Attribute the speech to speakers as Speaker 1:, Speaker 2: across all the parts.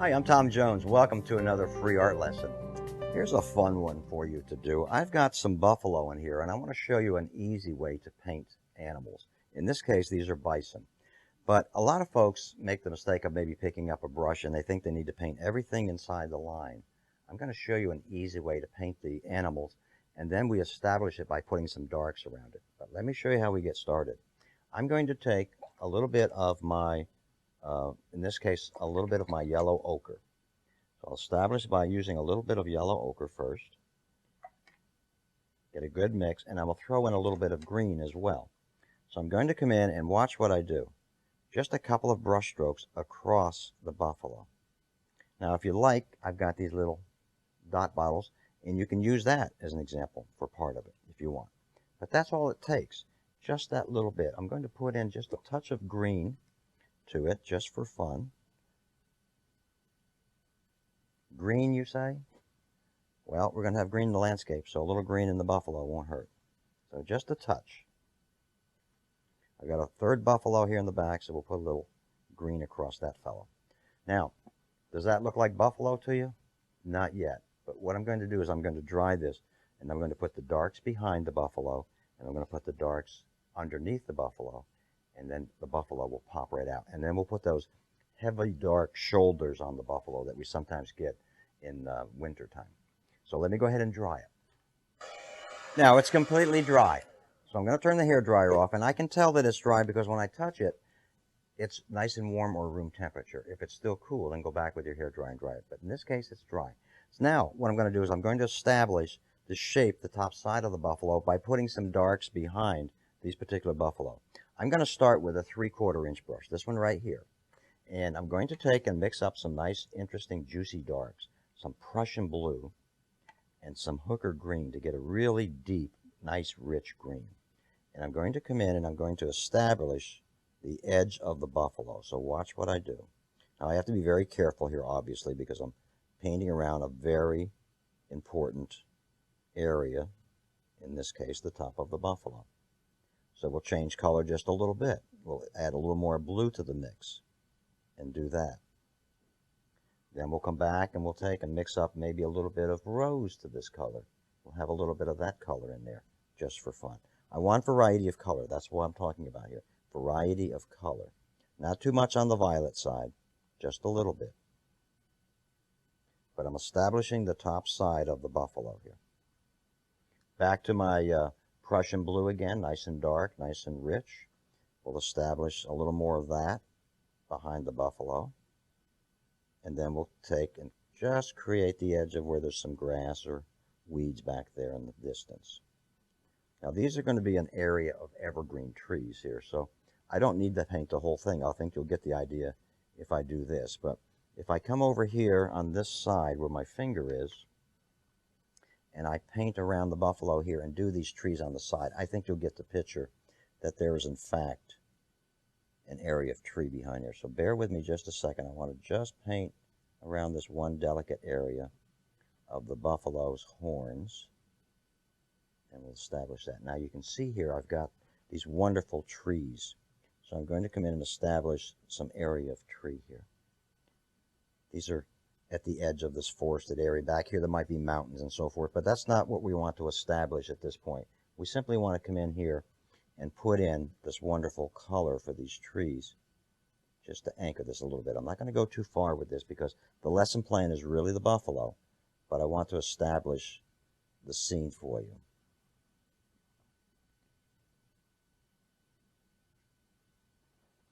Speaker 1: Hi, I'm Tom Jones. Welcome to another free art lesson. Here's a fun one for you to do. I've got some buffalo in here, and I want to show you an easy way to paint animals. In this case, these are bison. But a lot of folks make the mistake of maybe picking up a brush and they think they need to paint everything inside the line. I'm going to show you an easy way to paint the animals, and then we establish it by putting some darks around it. But let me show you how we get started. I'm going to take a little bit of my in this case, a little bit of my yellow ochre. So I'll establish by using a little bit of yellow ochre first. Get a good mix, and I will throw in a little bit of green as well. So I'm going to come in and watch what I do. Just a couple of brush strokes across the buffalo. Now, if you like, I've got these little dot bottles, and you can use that as an example for part of it if you want. But that's all it takes, just that little bit. I'm going to put in just a touch of green to it, just for fun. Green, you say? Well, we're going to have green in the landscape, so a little green in the buffalo won't hurt. So just a touch. I've got a third buffalo here in the back, so we'll put a little green across that fellow. Now, does that look like buffalo to you? Not yet. But what I'm going to do is I'm going to dry this, and I'm going to put the darks behind the buffalo, and I'm going to put the darks underneath the buffalo, and then the buffalo will pop right out. And then we'll put those heavy dark shoulders on the buffalo that we sometimes get in winter time. So let me go ahead and dry it. Now it's completely dry. So I'm going to turn the hair dryer off, and I can tell that it's dry because when I touch it, it's nice and warm or room temperature. If it's still cool, then go back with your hair dryer and dry it. But in this case, it's dry. So now what I'm going to do is I'm going to establish the shape, the top side of the buffalo, by putting some darks behind these particular buffalo. I'm going to start with a 3/4 inch brush, this one right here. And I'm going to take and mix up some nice, interesting, juicy darks, some Prussian blue, and some hooker green to get a really deep, nice, rich green. And I'm going to come in and I'm going to establish the edge of the buffalo. So watch what I do. Now I have to be very careful here, obviously, because I'm painting around a very important area, in this case, the top of the buffalo. So we'll change color just a little bit. We'll add a little more blue to the mix and do that. Then we'll come back and we'll take and mix up maybe a little bit of rose to this color. We'll have a little bit of that color in there just for fun. I want variety of color. That's what I'm talking about here. Variety of color. Not too much on the violet side, just a little bit. But I'm establishing the top side of the buffalo here. Back to my Prussian blue again, nice and dark, nice and rich. We'll establish a little more of that behind the buffalo. And then we'll take and just create the edge of where there's some grass or weeds back there in the distance. Now these are going to be an area of evergreen trees here, so I don't need to paint the whole thing. I think you'll get the idea if I do this. But if I come over here on this side where my finger is, and I paint around the buffalo here and do these trees on the side, I think you'll get the picture that there is in fact an area of tree behind there. So bear with me just a second. I want to just paint around this one delicate area of the buffalo's horns, and we'll establish that. Now you can see here I've got these wonderful trees. So I'm going to come in and establish some area of tree here. These are at the edge of this forested area. Back here there might be mountains and so forth, but that's not what we want to establish at this point. We simply want to come in here and put in this wonderful color for these trees, just to anchor this a little bit. I'm not going to go too far with this because the lesson plan is really the buffalo, but I want to establish the scene for you.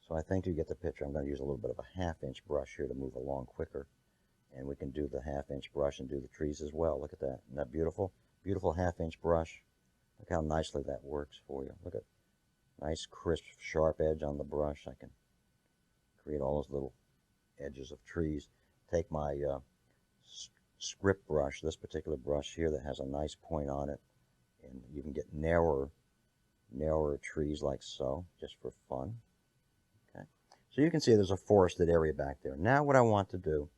Speaker 1: So I think you get the picture. I'm going to use a little bit of a 1/2 inch brush here to move along quicker. And we can do the 1/2 inch brush and do the trees as well. Look at that. Isn't that beautiful? Beautiful 1/2 inch brush. Look how nicely that works for you. Look at nice, crisp, sharp edge on the brush. I can create all those little edges of trees. Take my script brush, this particular brush here that has a nice point on it. And you can get narrower trees like so, just for fun. Okay. So you can see there's a forested area back there. Now what I want to do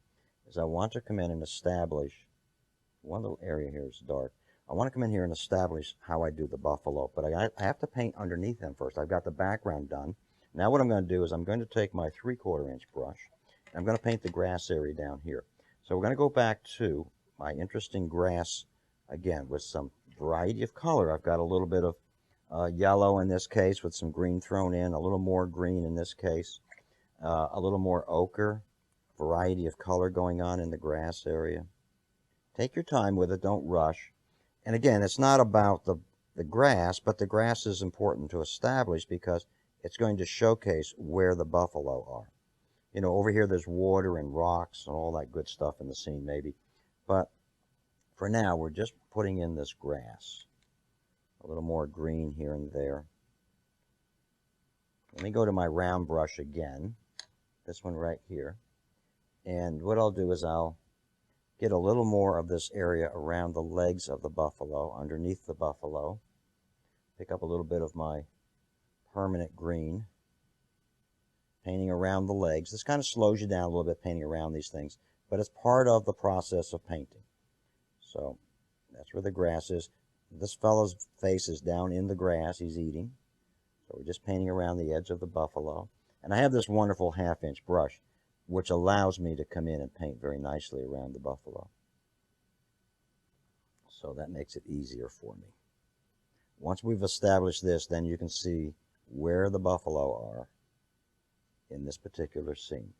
Speaker 1: is I want to come in and establish, one little area here is dark. I want to come in here and establish how I do the buffalo, but I have to paint underneath them first. I've got the background done. Now what I'm going to do is I'm going to take my 3/4 inch brush, I'm going to paint the grass area down here. So we're going to go back to my interesting grass again with some variety of color. I've got a little bit of yellow in this case with some green thrown in, a little more green in this case, a little more ochre, variety of color going on in the grass area. Take your time with it, don't rush. And again, it's not about the grass, but the grass is important to establish because it's going to showcase where the buffalo are. You know, over here there's water and rocks and all that good stuff in the scene maybe. But for now, we're just putting in this grass. A little more green here and there. Let me go to my round brush again. This one right here. And what I'll do is I'll get a little more of this area around the legs of the buffalo, underneath the buffalo. Pick up a little bit of my permanent green. Painting around the legs. This kind of slows you down a little bit painting around these things, but it's part of the process of painting. So that's where the grass is. This fellow's face is down in the grass. He's eating. So we're just painting around the edge of the buffalo. And I have this wonderful 1/2-inch brush, which allows me to come in and paint very nicely around the buffalo. So that makes it easier for me. Once we've established this, then you can see where the buffalo are in this particular scene.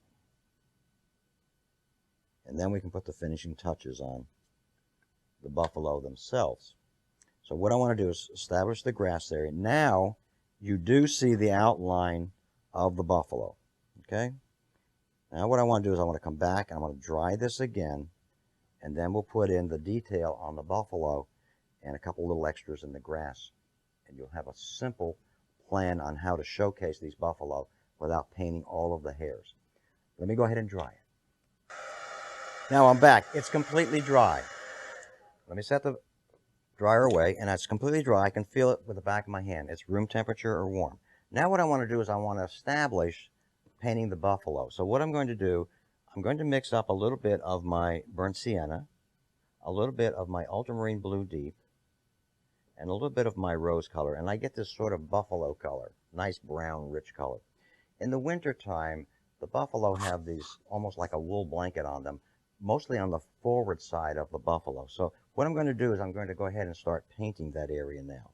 Speaker 1: And then we can put the finishing touches on the buffalo themselves. So what I want to do is establish the grass area. Now you do see the outline of the buffalo. Okay? Now what I want to do is I want to come back and I want to dry this again, and then we'll put in the detail on the buffalo and a couple little extras in the grass. And you'll have a simple plan on how to showcase these buffalo without painting all of the hairs. Let me go ahead and dry it. Now I'm back. It's completely dry. Let me set the dryer away, and it's completely dry. I can feel it with the back of my hand. It's room temperature or warm. Now what I want to do is I want to establish painting the buffalo. So what I'm going to do, I'm going to mix up a little bit of my burnt sienna, a little bit of my ultramarine blue deep, and a little bit of my rose color, and I get this sort of buffalo color, nice brown, rich color. In the wintertime, the buffalo have these almost like a wool blanket on them, mostly on the forward side of the buffalo. So what I'm going to do is I'm going to go ahead and start painting that area now.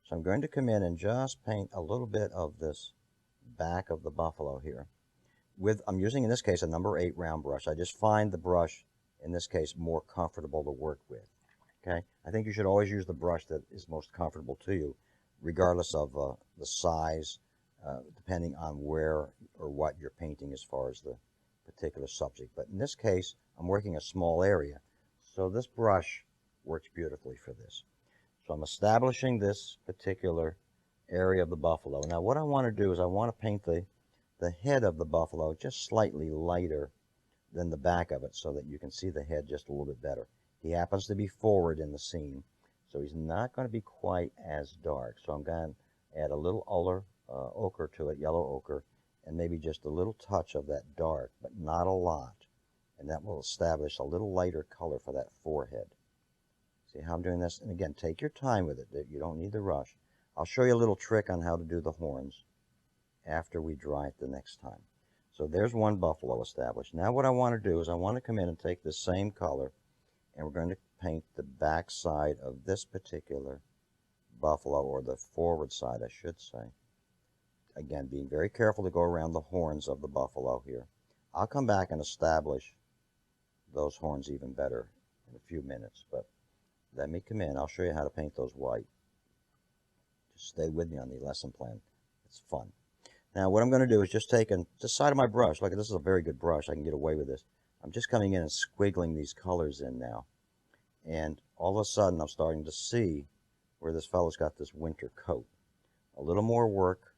Speaker 1: So I'm going to come in and just paint a little bit of this back of the buffalo here. I'm using, in this case, a number 8 round brush. I just find the brush, in this case, more comfortable to work with. Okay? I think you should always use the brush that is most comfortable to you, regardless of the size, depending on where or what you're painting as far as the particular subject. But in this case, I'm working a small area, so this brush works beautifully for this. So I'm establishing this particular area of the buffalo. Now what I want to do is I want to paint the head of the buffalo just slightly lighter than the back of it so that you can see the head just a little bit better. He happens to be forward in the scene, so he's not going to be quite as dark. So I'm going to add a little ochre to it, yellow ochre, and maybe just a little touch of that dark, but not a lot. And that will establish a little lighter color for that forehead. See how I'm doing this? And again, take your time with it. You don't need to rush. I'll show you a little trick on how to do the horns after we dry it the next time. So there's one buffalo established. Now what I want to do is I want to come in and take the same color, and we're going to paint the back side of this particular buffalo, or the forward side, I should say. Again, being very careful to go around the horns of the buffalo here. I'll come back and establish those horns even better in a few minutes, but let me come in. I'll show you how to paint those white. Just stay with me on the lesson plan. It's fun. Now what I'm going to do is just take the side of my brush. Look, this is a very good brush. I can get away with this. I'm just coming in and squiggling these colors in now. And all of a sudden I'm starting to see where this fellow's got this winter coat. A little more work.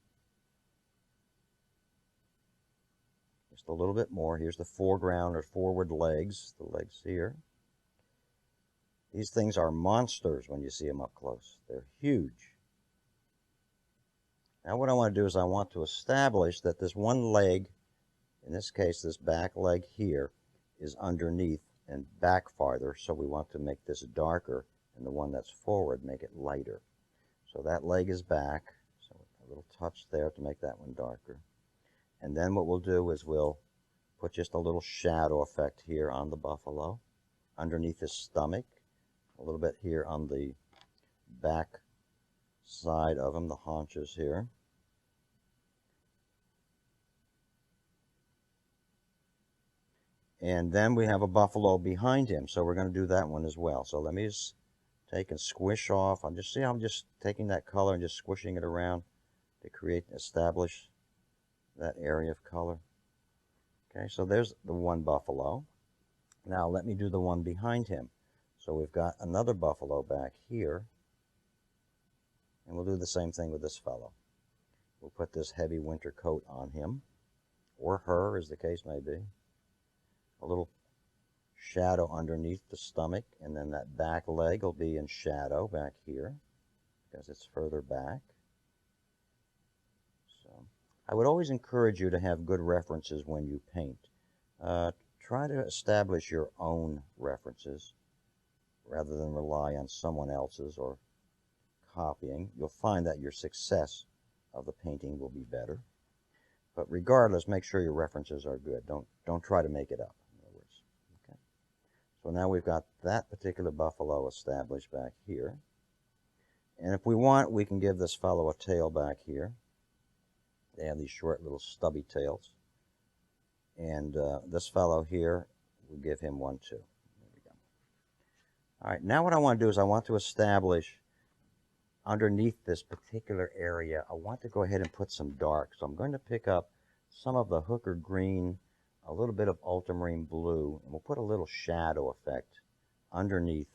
Speaker 1: Just a little bit more. Here's the foreground or forward legs. The legs here. These things are monsters when you see them up close. They're huge. Now what I want to do is I want to establish that this one leg, in this case this back leg here, is underneath and back farther, so we want to make this darker, and the one that's forward make it lighter. So that leg is back, so a little touch there to make that one darker. And then what we'll do is we'll Put just a little shadow effect here on the buffalo, underneath his stomach, a little bit here on the back side of him, the haunches here. And then we have a buffalo behind him, so we're going to do that one as well. So let me just take and squish off. I'm just taking that color and just squishing it around to establish that area of color. Okay, so there's the one buffalo. Now let me do the one behind him. So we've got another buffalo back here, and we'll do the same thing with this fellow. We'll put this heavy winter coat on him, or her, as the case may be. A little shadow underneath the stomach, and then that back leg will be in shadow back here because it's further back. So I would always encourage you to have good references when you paint. Try to establish your own references rather than rely on someone else's or copying. You'll find that your success of the painting will be better. But regardless, make sure your references are good. Don't try to make it up. So now we've got that particular buffalo established back here. And if we want, we can give this fellow a tail back here. They have these short little stubby tails. And this fellow here, we'll give him one too. There we go. All right, now what I want to do is I want to establish underneath this particular area, I want to go ahead and put some dark. So I'm going to pick up some of the hooker green, a little bit of ultramarine blue, and we'll put a little shadow effect underneath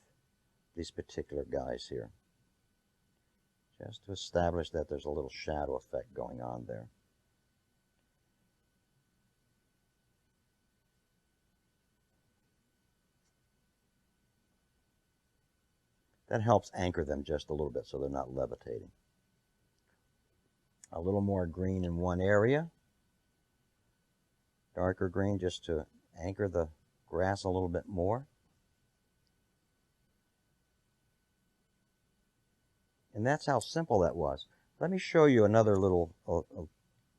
Speaker 1: these particular guys here, just to establish that there's a little shadow effect going on there. That helps anchor them just a little bit so they're not levitating. A little more green in one area. Darker green just to anchor the grass a little bit more. And that's how simple that was. Let me show you another little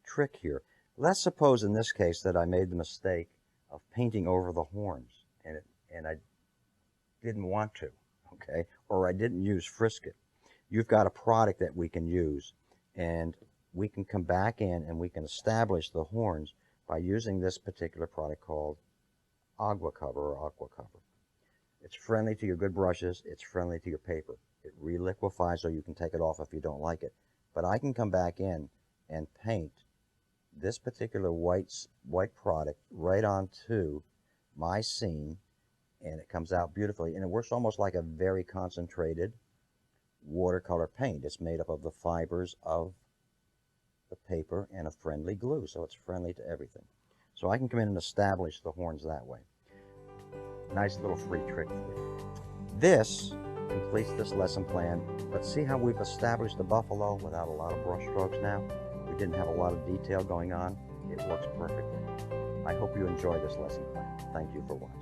Speaker 1: trick here. Let's suppose in this case that I made the mistake of painting over the horns and I didn't want to, okay? Or I didn't use Frisket. You've got a product that we can use, and we can come back in and we can establish the horns by using this particular product called Agua Cover or Aqua Cover. It's friendly to your good brushes. It's friendly to your paper. It reliquefies so you can take it off if you don't like it. But I can come back in and paint this particular white product right onto my scene, and it comes out beautifully. And it works almost like a very concentrated watercolor paint. It's made up of the fibers of the paper and a friendly glue, so it's friendly to everything. So I can come in and establish the horns that way. Nice little free trick for you. This completes this lesson plan. Let's see how we've established the buffalo without a lot of brush strokes now. We didn't have a lot of detail going on. It works perfectly. I hope you enjoy this lesson plan. Thank you for watching.